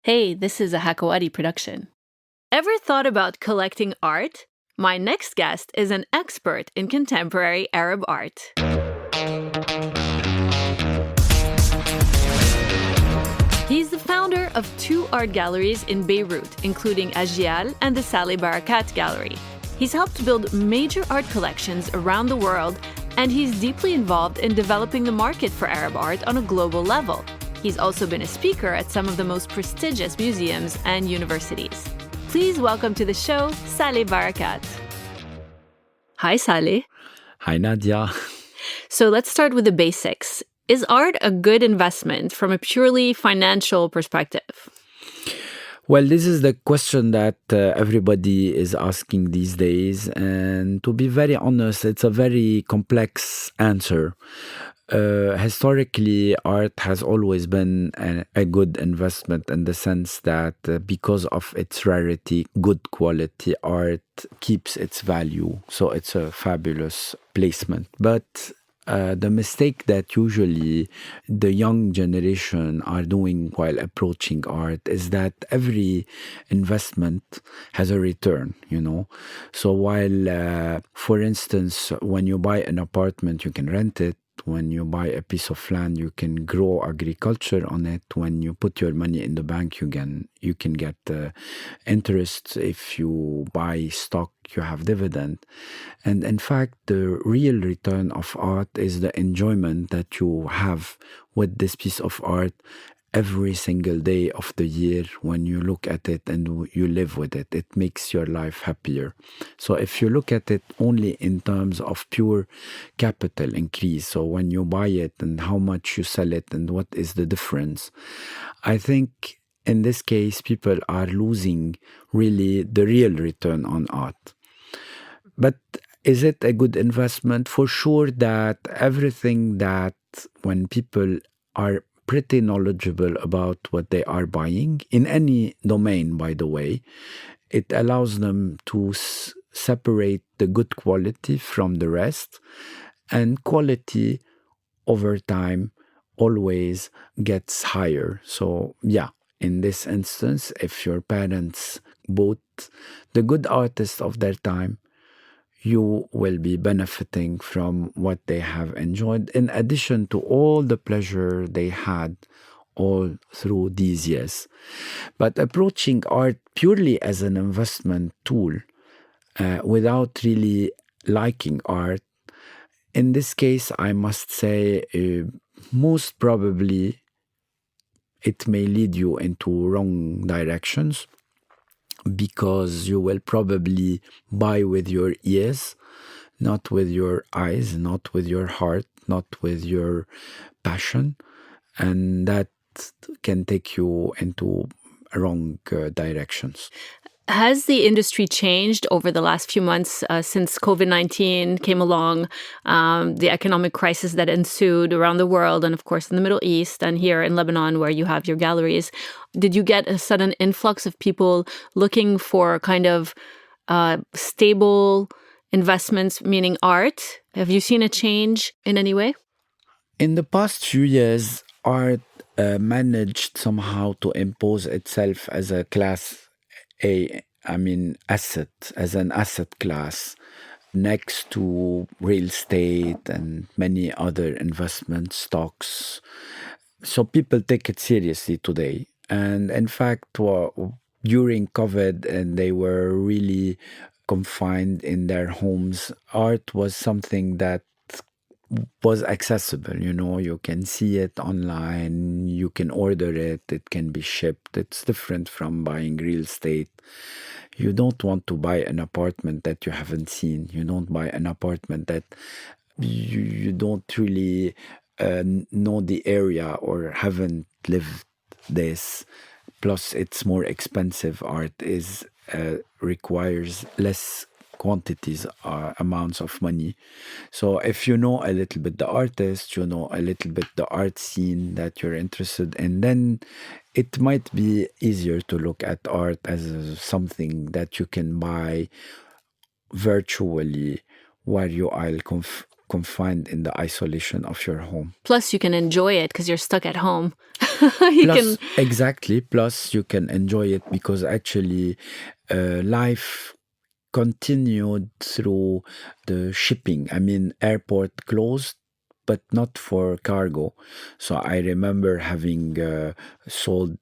Hey, this is a Hakawati production. Ever thought about collecting art? My next guest is an expert in contemporary Arab art. He's the founder of 2 art galleries in Beirut, including Ajial and the Saleh Barakat Gallery. He's helped build major art collections around the world, and he's deeply involved in developing the market for Arab art on a global level. He's also been a speaker at some of the most prestigious museums and universities. Please welcome to the show, Saleh Barakat. Hi, Saleh. Hi, Nadia. So let's start with the basics. Is art a good investment from a purely financial perspective? Well, this is the question that everybody is asking these days. And to be very honest, it's a very complex answer. Historically, art has always been a good investment in the sense that because of its rarity, good quality art keeps its value. So it's a fabulous placement. But the mistake that usually the young generation are doing while approaching art is that every investment has a return, So while, for instance, when you buy an apartment, you can rent it. When you buy a piece of land, you can grow agriculture on it. When you put your money in the bank, you can get interest. If you buy stock, you have dividend. And in fact, the real return of art is the enjoyment that you have with this piece of art every single day of the year. When you look at it and you live with it, it makes your life happier. So if you look at it only in terms of pure capital increase, so when you buy it and how much you sell it and what is the difference, I think in this case, people are losing really the real return on art. But is it a good investment? For sure that everything that when people are pretty knowledgeable about what they are buying, in any domain, by the way, it allows them to separate the good quality from the rest. And quality over time always gets higher. So, yeah, in this instance, if your parents bought the good artists of their time, you will be benefiting from what they have enjoyed, in addition to all the pleasure they had all through these years. But approaching art purely as an investment tool without really liking art, in this case, I must say, most probably it may lead you into wrong directions, because you will probably buy with your ears, not with your eyes, not with your heart, not with your passion. And that can take you into wrong directions. Has the industry changed over the last few months since COVID-19 came along, the economic crisis that ensued around the world, and of course in the Middle East and here in Lebanon where you have your galleries? Did you get a sudden influx of people looking for kind of stable investments, meaning art? Have you seen a change in any way? In the past few years, art managed somehow to impose itself as a class asset, as an asset class, next to real estate and many other investment stocks. So people take it seriously today. And in fact, during COVID, and they were really confined in their homes, art was something that was accessible. You can see it online, you can order it, it can be shipped. It's different from buying real estate. You don't want to buy an apartment that you haven't seen. You don't buy an apartment that you don't really know the area or haven't lived this. Plus, it's more expensive. Art is requires less quantities, amounts of money. So if you know a little bit the artist, you know a little bit the art scene that you're interested in, then it might be easier to look at art as something that you can buy virtually while you are confined in the isolation of your home. Plus, you can enjoy it because you're stuck at home. Exactly. Plus, you can enjoy it because actually life continued through the shipping. I mean, airport closed, but not for cargo. So I remember having sold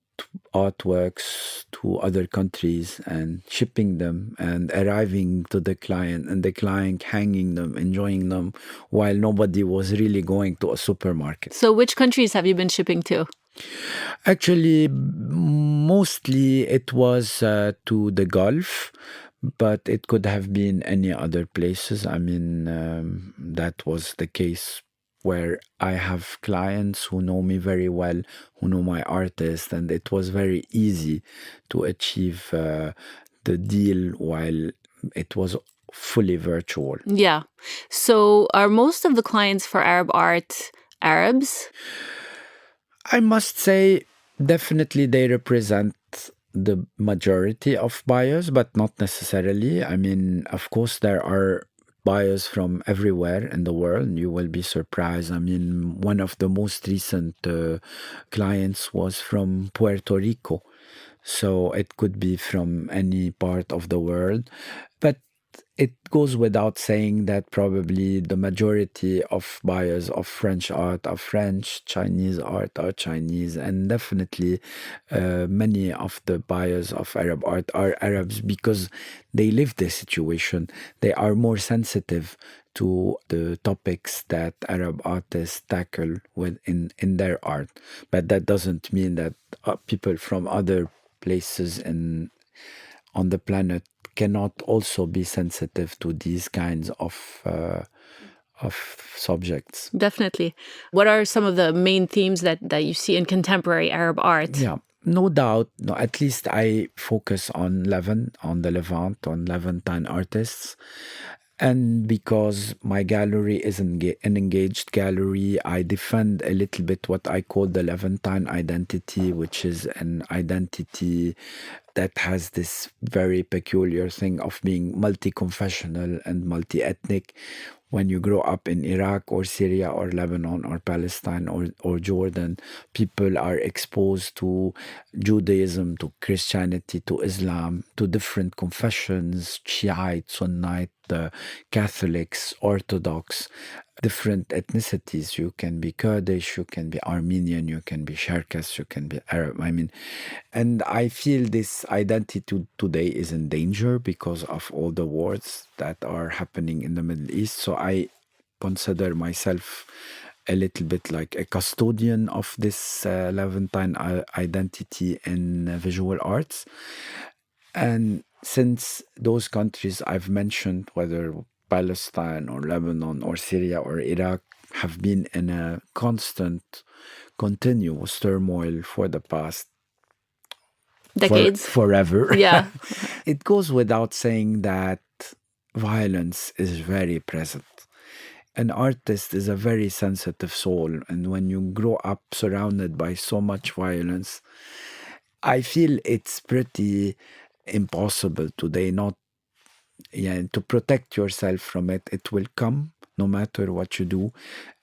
artworks to other countries and shipping them and arriving to the client and the client hanging them, enjoying them while nobody was really going to a supermarket. So which countries have you been shipping to? Actually, mostly it was to the Gulf, but it could have been any other places. I mean, that was the case where I have clients who know me very well, who know my artist, and it was very easy to achieve the deal while it was fully virtual. Yeah. So are most of the clients for Arab art Arabs? I must say, definitely they represent the majority of buyers, but not necessarily. I mean, of course, there are buyers from everywhere in the world. You will be surprised. I mean, one of the most recent clients was from Puerto Rico. So it could be from any part of the world. But it goes without saying that probably the majority of buyers of French art are French, Chinese art are Chinese, and definitely many of the buyers of Arab art are Arabs because they live the situation. They are more sensitive to the topics that Arab artists tackle in their art. But that doesn't mean that people from other places on the planet cannot also be sensitive to these kinds of subjects. Definitely. What are some of the main themes that you see in contemporary Arab art? Yeah, no doubt. No, at least I focus on the Levant, on Levantine artists. And because my gallery is an engaged gallery, I defend a little bit what I call the Levantine identity, which is an identity that has this very peculiar thing of being multi-confessional and multi-ethnic. When you grow up in Iraq or Syria or Lebanon or Palestine or Jordan, people are exposed to Judaism, to Christianity, to Islam, to different confessions, Shiite, Sunnite, Catholics, Orthodox, different ethnicities. You can be Kurdish, you can be Armenian, you can be Cherkess, you can be Arab. I mean, and I feel this identity today is in danger because of all the wars that are happening in the Middle East. So I consider myself a little bit like a custodian of this Levantine identity in visual arts. And since those countries I've mentioned, whether Palestine or Lebanon or Syria or Iraq, have been in a constant, continuous turmoil for the past decades, forever. Yeah. It goes without saying that violence is very present. An artist is a very sensitive soul, and when you grow up surrounded by so much violence, I feel it's pretty impossible today not to protect yourself from it. It will come no matter what you do,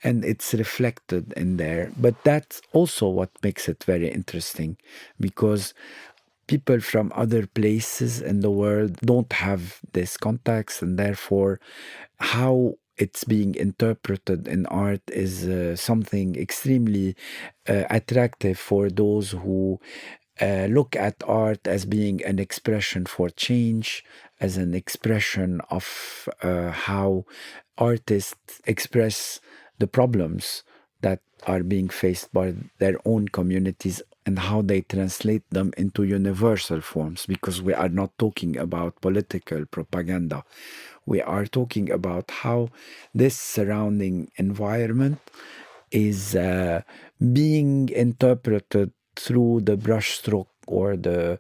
and it's reflected in there. But that's also what makes it very interesting, because people from other places in the world don't have this context, and therefore how it's being interpreted in art is something extremely attractive for those who look at art as being an expression for change, as an expression of how artists express the problems that are being faced by their own communities and how they translate them into universal forms, because we are not talking about political propaganda. We are talking about how this surrounding environment is being interpreted through the brushstroke or the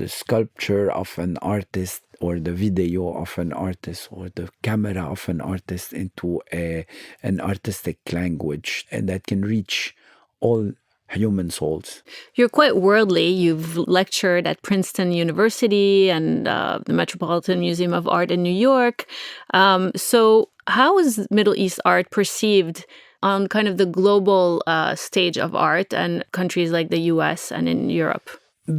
sculpture of an artist, or the video of an artist, or the camera of an artist into an artistic language, and that can reach all human souls. You're quite worldly. You've lectured at Princeton University and the Metropolitan Museum of Art in New York. So How is Middle East art perceived on kind of the global stage of art and countries like the US and in Europe?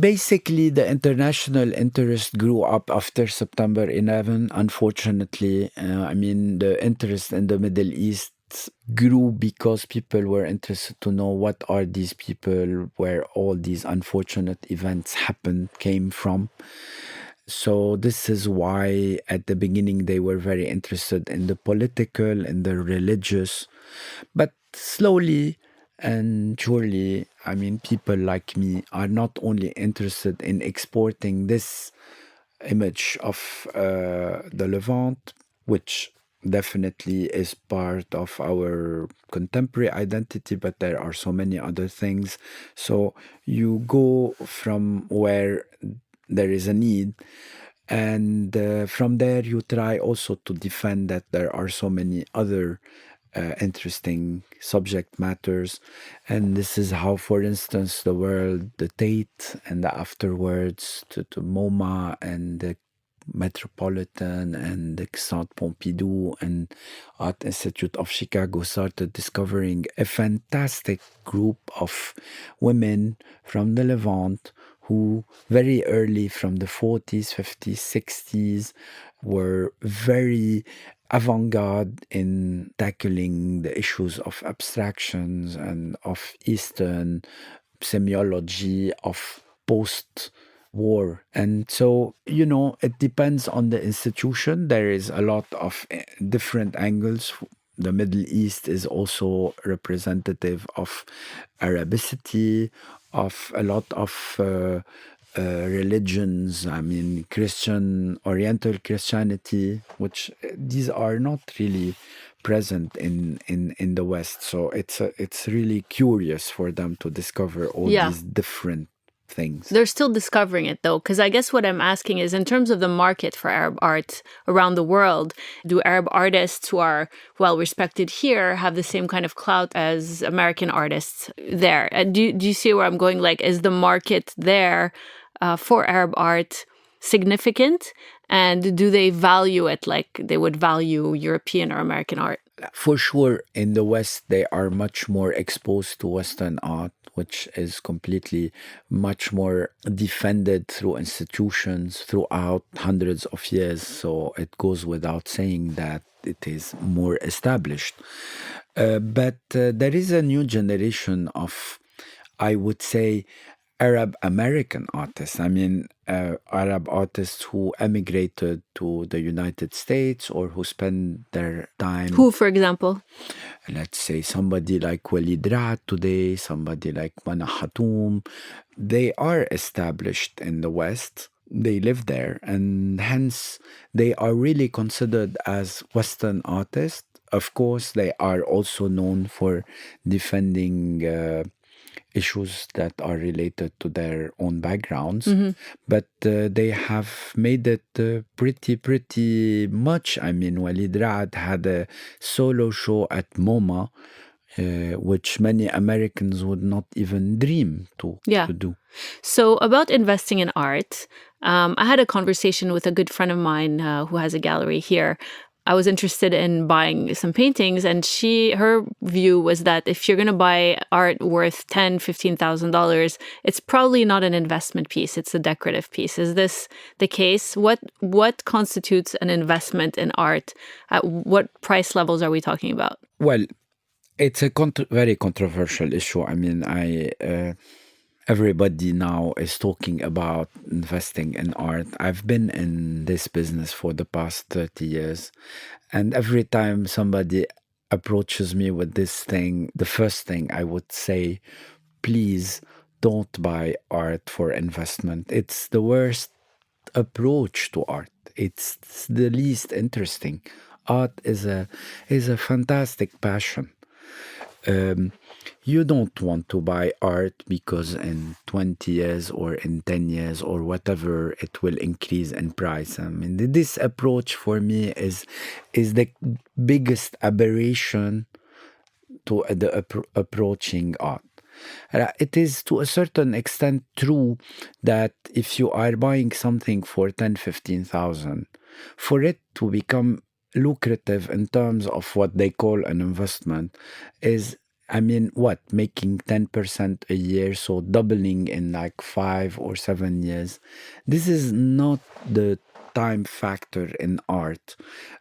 Basically, the international interest grew up after September 11. Unfortunately, the interest in the Middle East grew because people were interested to know what are these people, where all these unfortunate events happened, came from. So this is why at the beginning they were very interested in the political and the religious. But slowly and surely, people like me are not only interested in exporting this image of the Levant, which definitely is part of our contemporary identity, but there are so many other things. So you go from where there is a need, and from there you try also to defend that there are so many other interesting subject matters. And this is how, for instance, the world, the Tate, and the afterwards to MoMA and the Metropolitan and the Centre Pompidou and Art Institute of Chicago started discovering a fantastic group of women from the Levant who very early from the 40s, 50s, 60s were very avant-garde in tackling the issues of abstractions and of Eastern semiology, of post-war. And so, it depends on the institution. There is a lot of different angles. The Middle East is also representative of Arabicity, of a lot of religions. Oriental Christianity, which these are not really present in the West. So it's really curious for them to discover all these different things. They're still discovering it, though, because I guess what I'm asking is, in terms of the market for Arab art around the world, do Arab artists who are well respected here have the same kind of clout as American artists there? And do you see where I'm going? Like, is the market there for Arab art significant? And do they value it like they would value European or American art? For sure, in the West, they are much more exposed to Western art, which is completely much more defended through institutions throughout hundreds of years. So it goes without saying that it is more established. But there is a new generation of, I would say, Arab American artists. Arab artists who emigrated to the United States or who spend their time. Who, for example? Let's say somebody like Walid Ra'ad today, somebody like Mana Hatoum. They are established in the West. They live there, and hence they are really considered as Western artists. Of course, they are also known for defending issues that are related to their own backgrounds, but they have made it pretty much. Walid Ra'ad had a solo show at MoMA, which many Americans would not even dream to do. So about investing in art, I had a conversation with a good friend of mine who has a gallery here. I was interested in buying some paintings, and her view was that if you're going to buy art worth $10,000, $15,000, it's probably not an investment piece; it's a decorative piece. Is this the case? What constitutes an investment in art? At what price levels are we talking about? Well, it's a very controversial issue. Everybody now is talking about investing in art. I've been in this business for the past 30 years. And every time somebody approaches me with this thing, the first thing I would say, please don't buy art for investment. It's the worst approach to art. It's the least interesting. Art is a fantastic passion. You don't want to buy art because in 20 years or in 10 years or whatever, it will increase in price. This approach for me is the biggest aberration to the approaching art. It is to a certain extent true that if you are buying something for 10,000, 15,000, for it to become lucrative in terms of what they call an investment is, I mean, what, making 10% a year, so doubling in like 5 or 7 years. This is not the time factor in art.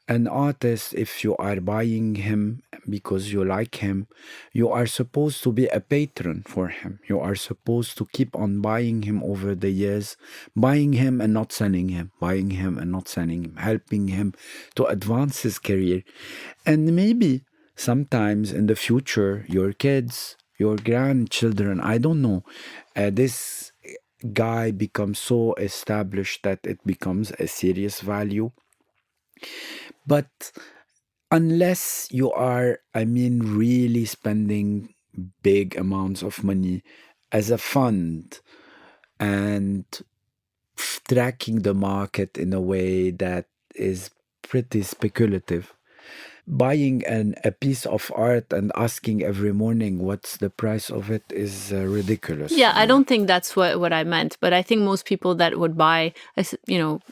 An artist, if you are buying him because you like him, you are supposed to be a patron for him. You are supposed to keep on buying him over the years, buying him and not selling him, buying him and not selling him, helping him to advance his career. And maybe sometimes in the future, your kids, your grandchildren, I don't know, this guy becomes so established that it becomes a serious value. But unless you are, I mean, really spending big amounts of money as a fund and tracking the market in a way that is pretty speculative, buying a piece of art and asking every morning what's the price of it is ridiculous. Yeah, I don't think that's what I meant, but I think most people that would buy a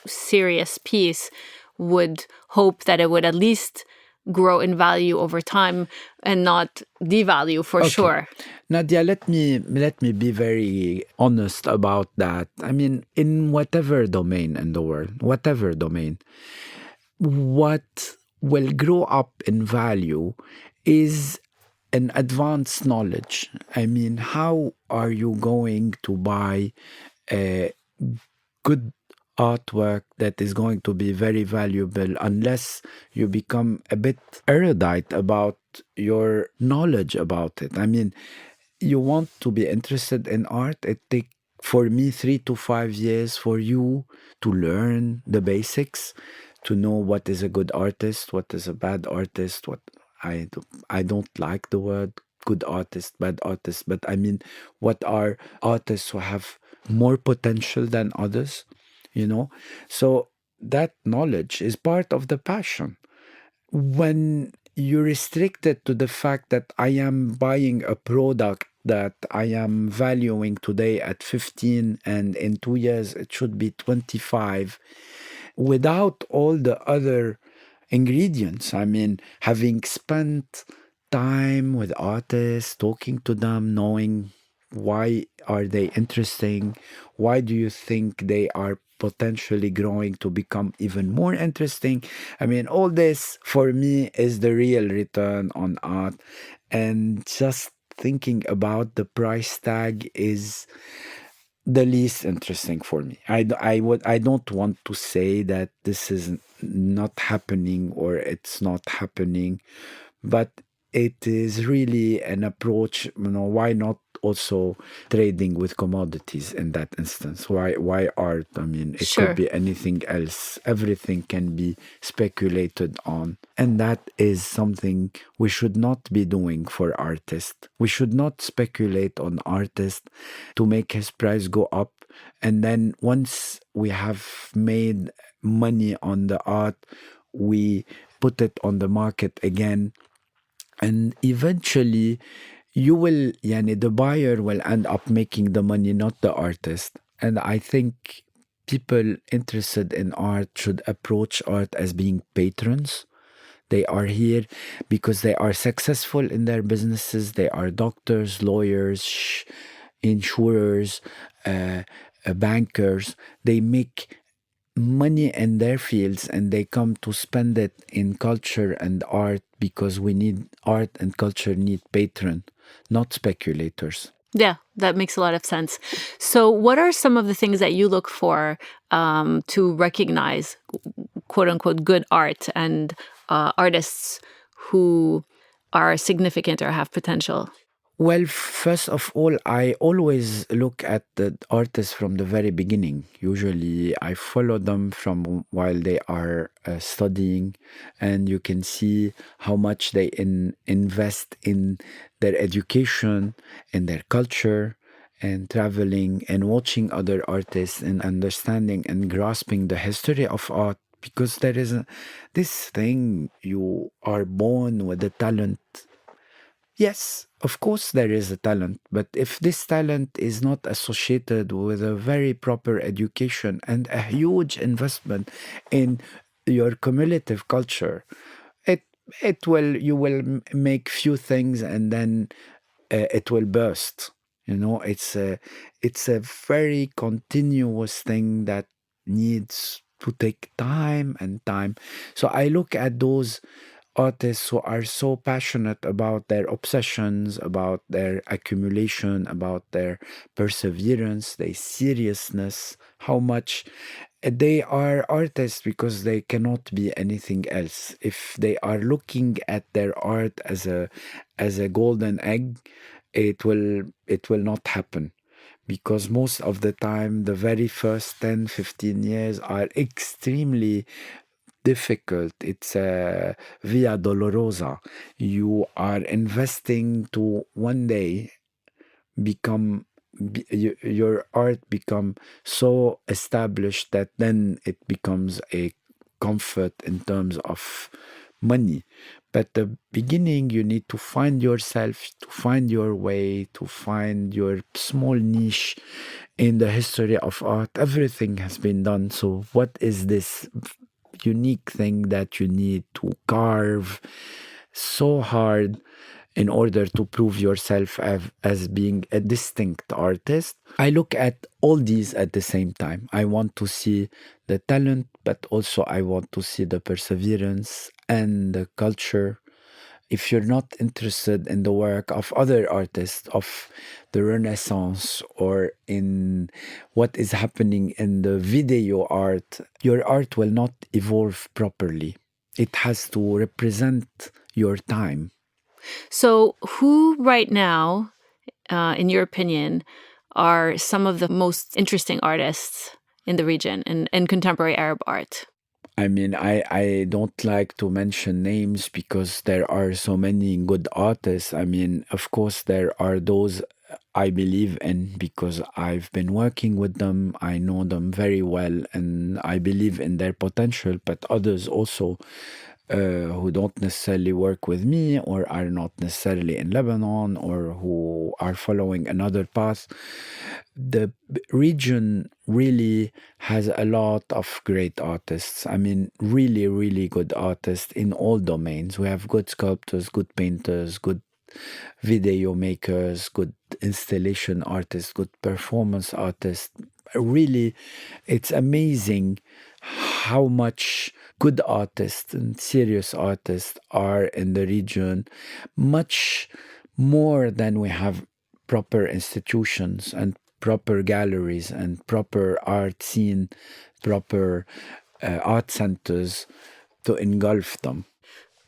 serious piece would hope that it would at least grow in value over time and not devalue for sure. Nadia, let me be very honest about that. I mean, in whatever domain in the world, whatever domain, what will grow up in value is an advanced knowledge. I mean, how are you going to buy a good artwork that is going to be very valuable unless you become a bit erudite about your knowledge about it? I mean, you want to be interested in art, it takes for me 3 to 5 years for you to learn the basics, to know what is a good artist, what is a bad artist, what I don't like the word good artist, bad artist, but I mean, what are artists who have more potential than others, you know? So that knowledge is part of the passion. When you restrict it to the fact that I am buying a product that I am valuing today at 15 and in 2 years it should be 25, without all the other ingredients. I mean, having spent time with artists, talking to them, knowing why are they interesting, why do you think they are potentially growing to become even more interesting. I mean, all this for me is the real return on art. And just thinking about the price tag is the least interesting for me. I don't want to say that this is not happening or it's not happening, but it is really an approach. Why not also trading with commodities in that instance? Why art? I mean, it Sure. could be anything else. Everything can be speculated on, and that is something we should not be doing for artists. We should not speculate on artists to make his price go up, and then once we have made money on the art, we put it on the market again, and eventually you will, yani, the buyer will end up making the money, not the artist. And I think people interested in art should approach art as being patrons. They are here because they are successful in their businesses. They are doctors, lawyers, insurers, bankers. They make money in their fields and they come to spend it in culture and art, because we need art and culture need patron, not speculators. Yeah, that makes a lot of sense. So, what are some of the things that you look for to recognize, quote unquote, good art and artists who are significant or have potential? Well, first of all, I always look at the artists from the very beginning. Usually, I follow them from while they are studying, and you can see how much they invest in their education, in their culture, and traveling and watching other artists and understanding and grasping the history of art. Because there is this thing, you are born with a talent. Yes, of course, there is a talent, but if this talent is not associated with a very proper education and a huge investment in your cumulative culture. It it will you will make few things and then it will burst. It's a very continuous thing that needs to take time and time. So I look at those artists who are so passionate about their obsessions, about their accumulation, about their perseverance, their seriousness, how much they are artists because they cannot be anything else. If they are looking at their art as a golden egg, it will not happen, because most of the time the very first 10, 15 years are extremely difficult. It's a via dolorosa. You are investing to one day become your art become so established that then it becomes a comfort in terms of money. But the beginning, you need to find yourself, to find your way, to find your small niche in the history of art. Everything has been done. So what is this unique thing that you need to carve so hard in order to prove yourself as being a distinct artist? I look at all these at the same time. I want to see the talent, but also I want to see the perseverance and the culture. If you're not interested in the work of other artists of the Renaissance or in what is happening in the video art, your art will not evolve properly. It has to represent your time. So, who right now, in your opinion, are some of the most interesting artists in the region in contemporary Arab art? I mean, I don't like to mention names because there are so many good artists. I mean, of course, there are those I believe in because I've been working with them. I know them very well and I believe in their potential, but others also who don't necessarily work with me or are not necessarily in Lebanon or who are following another path. The region really has a lot of great artists. I mean, really, really good artists in all domains. We have good sculptors, good painters, good video makers, good installation artists, good performance artists. Really, it's amazing how much good artists and serious artists are in the region, much more than we have proper institutions and proper galleries and proper art scene, proper art centers to engulf them.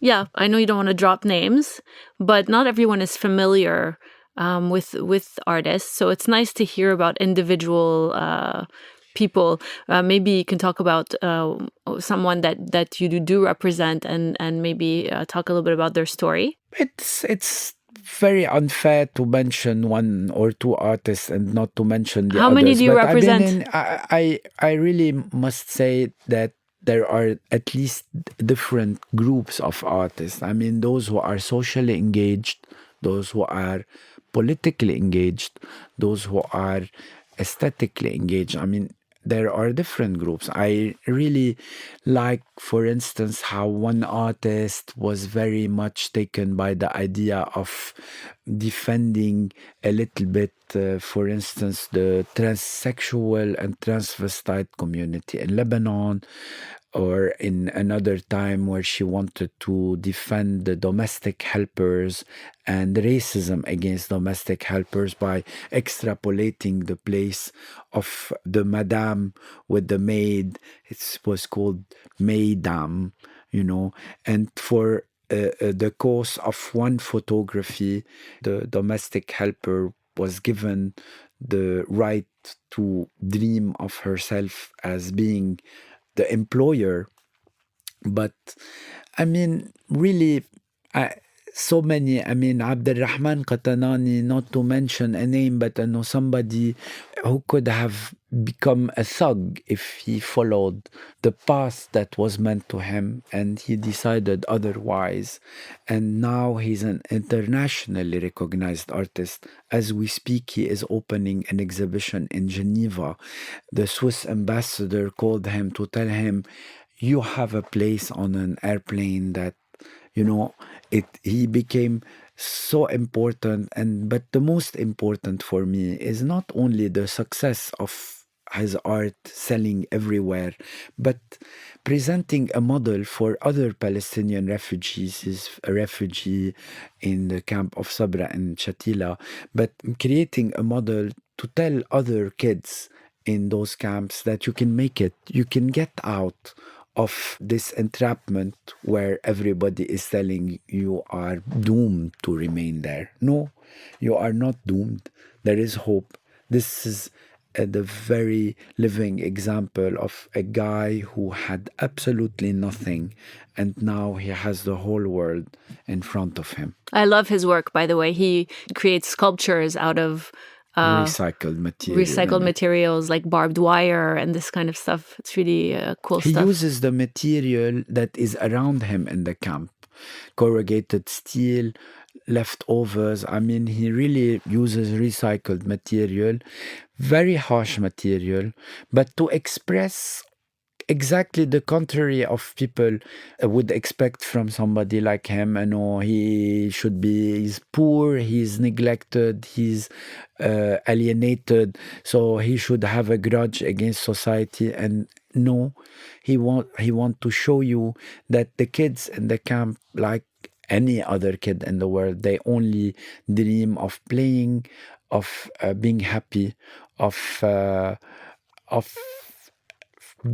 Yeah, I know you don't want to drop names, but not everyone is familiar with artists. So it's nice to hear about individual people. Maybe you can talk about someone that you do represent, and maybe talk a little bit about their story. It's very unfair to mention one or two artists and not to mention the How many others. do you But represent? I really must say that there are at least different groups of artists. I mean, those who are socially engaged, those who are politically engaged, those who are aesthetically engaged. I mean, there are different groups. I really like, for instance, how one artist was very much taken by the idea of defending a little bit, for instance, the transsexual and transvestite community in Lebanon, or in another time where she wanted to defend the domestic helpers and racism against domestic helpers by extrapolating the place of the madame with the maid. It was called maidam, and for the course of one photography, the domestic helper was given the right to dream of herself as being the employer. But I mean, really, so many. I mean, Abdurrahman Qatanani, not to mention a name, but I know somebody who could have become a thug if he followed the path that was meant to him and he decided otherwise. And now he's an internationally recognized artist. As we speak, he is opening an exhibition in Geneva. The Swiss ambassador called him to tell him, you have a place on an airplane that, he became so important. But the most important for me is not only the success of his art selling everywhere, but presenting a model for other Palestinian refugees. He's a refugee in the camp of Sabra and Shatila, but creating a model to tell other kids in those camps that you can make it, you can get out of this entrapment where everybody is telling you are doomed to remain there. No, you are not doomed. There is hope. This is the very living example of a guy who had absolutely nothing, and now he has the whole world in front of him. I love his work, by the way. He creates sculptures out of recycled materials like barbed wire and this kind of stuff. It's really cool stuff. He uses the material that is around him in the camp. Corrugated steel, leftovers. I mean, he really uses recycled material, very harsh material, but to express exactly the contrary of people would expect from somebody like him. He's poor, he's neglected, he's alienated, so he should have a grudge against society. And no, he want to show you that the kids in the camp, like any other kid in the world, they only dream of playing, of being happy, of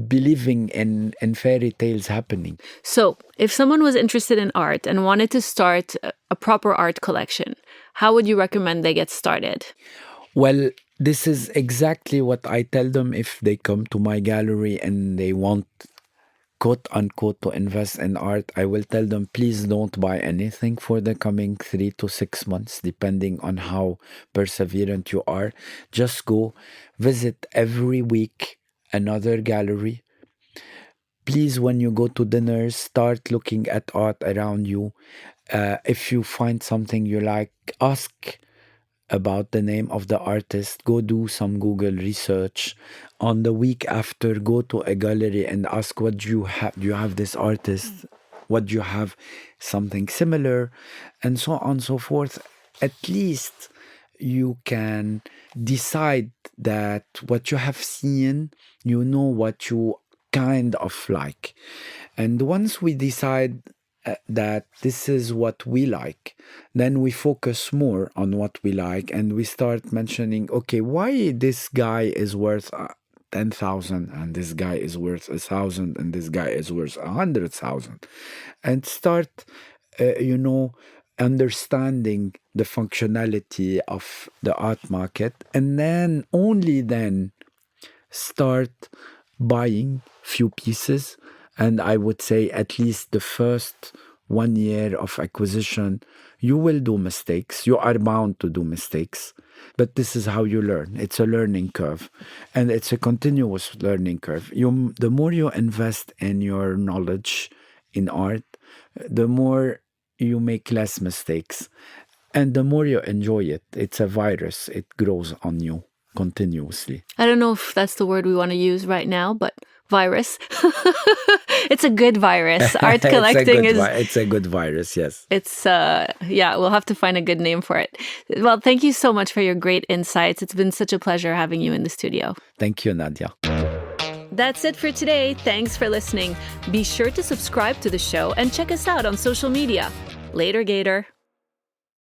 believing in fairy tales happening. So, if someone was interested in art and wanted to start a proper art collection, how would you recommend they get started? Well, this is exactly what I tell them if they come to my gallery and they want, quote unquote, to invest in art. I will tell them, please don't buy anything for the coming 3 to 6 months, depending on how perseverant you are. Just go visit every week another gallery. Please, when you go to dinners, start looking at art around you. If you find something you like, ask about the name of the artist. Go do some Google research. On the week after, go to a gallery and ask, what do you have? Do you have this artist? What do you have? Something similar? And so on and so forth. At least you can decide that what you have seen, you know what you kind of like. And once we decide that this is what we like, then we focus more on what we like, and we start mentioning, okay, why this guy is worth 10,000 and this guy is worth 1,000 and this guy is worth 100,000, and start understanding the functionality of the art market, and then only then start buying few pieces. And I would say at least the first 1 year of acquisition, you will do mistakes. You are bound to do mistakes, but this is how you learn. It's a learning curve, and it's a continuous learning curve. The more you invest in your knowledge in art, the more you make less mistakes, and the more you enjoy it. It's a virus. It grows on you continuously. I don't know if that's the word we want to use right now, but virus. It's a good virus. Art collecting it's a good virus, yes. It's we'll have to find a good name for it. Well, thank you so much for your great insights. It's been such a pleasure having you in the studio. Thank you, Nadia. That's it for today. Thanks for listening. Be sure to subscribe to the show and check us out on social media. Later, Gator.